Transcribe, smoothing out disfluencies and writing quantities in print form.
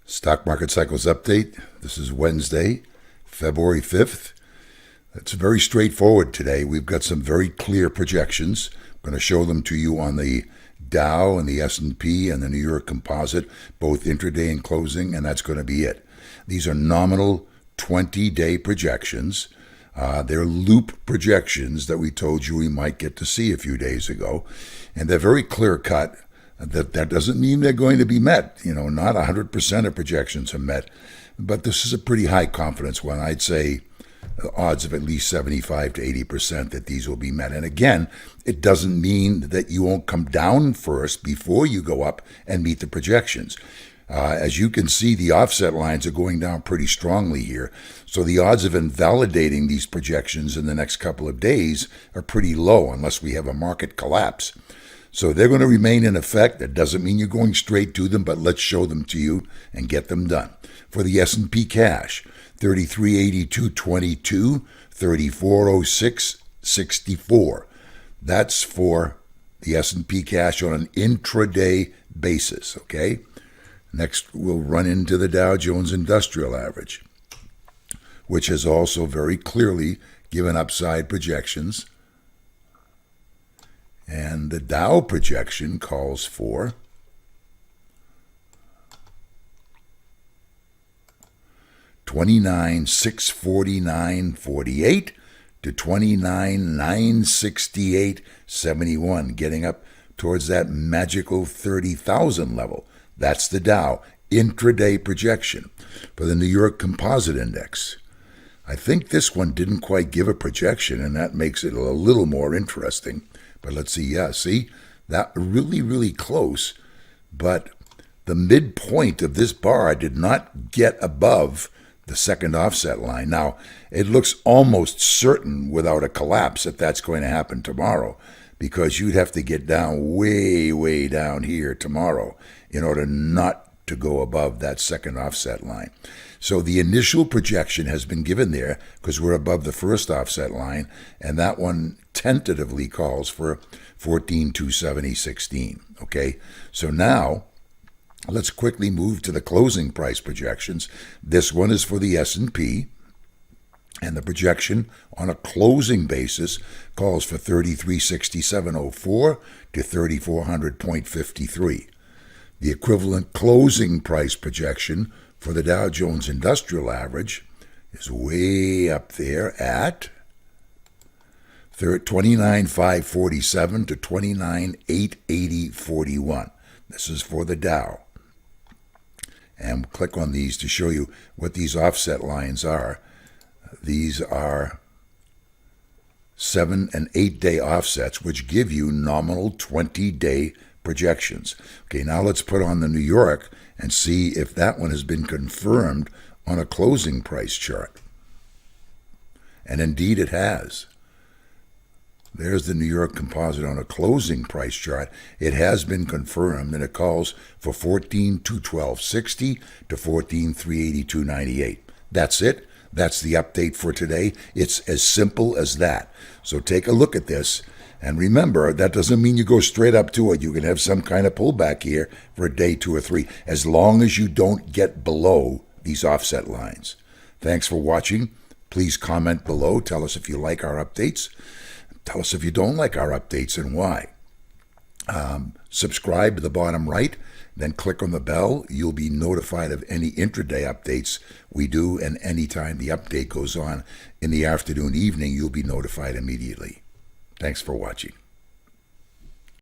Stock Market Cycles Update. This is Wednesday, February 5th. It's very straightforward today. We've got some very clear projections. I'm going to show them to you on the Dow and the S&P and the New York Composite, both intraday and closing, and that's going to be it. These are nominal 20-day projections. They're loop projections that we told you we might get to see a few days ago, and they're very clear-cut. That doesn't mean they're going to be met. Not 100% of projections are met, but this is a pretty high confidence one. I'd say odds of at least 75 to 80% that these will be met. And again, it doesn't mean that you won't come down first before you go up and meet the projections. As you can see, the offset lines are going down pretty strongly here. So the odds of invalidating these projections in the next couple of days are pretty low unless we have a market collapse. So they're going to remain in effect. That doesn't mean you're going straight to them, but let's show them to you and get them done. For the S&P cash, 3382.22, 3406.64. That's for the S&P cash on an intraday basis, okay? Next, we'll run into the Dow Jones Industrial Average, which has also very clearly given upside projections. And the Dow projection calls for 29,649.48 to 29,968.71, getting up towards that magical 30,000 level. That's the Dow intraday projection. For the New York Composite Index, I think this one didn't quite give a projection, and that makes it a little more interesting. But let's see, see, that really close, but the midpoint of this bar did not get above the second offset line. Now, it looks almost certain without a collapse that that's going to happen tomorrow, because you'd have to get down way down here tomorrow in order not to go above that second offset line. So the initial projection has been given there because we're above the first offset line, and that one tentatively calls for 14,270.16. Okay, so now let's quickly move to the closing price projections. This one is for the S&P, and the projection on a closing basis calls for 3367.04 to 3400.53. The equivalent closing price projection for the Dow Jones Industrial Average is way up there at 29,547 to 29,880.41. This is for the Dow. And click on these to show you what these offset lines are. These are 7- and 8-day offsets, which give you nominal 20-day projections. Okay, now let's put on the New York and see if that one has been confirmed on a closing price chart. And indeed it has. There's the New York Composite on a closing price chart. It has been confirmed, and it calls for 14,212.60 to 14,382.98. That's it. That's the update for today. It's as simple as that. So take a look at this. And remember, that doesn't mean you go straight up to it. You can have some kind of pullback here for a day, 2 or 3, as long as you don't get below these offset lines. Thanks for watching. Please comment below. Tell us if you like our updates. Tell us if you don't like our updates and why. Subscribe to the bottom right, then click on the bell. You'll be notified of any intraday updates we do, and anytime the update goes on in the afternoon, evening, you'll be notified immediately. Thanks for watching.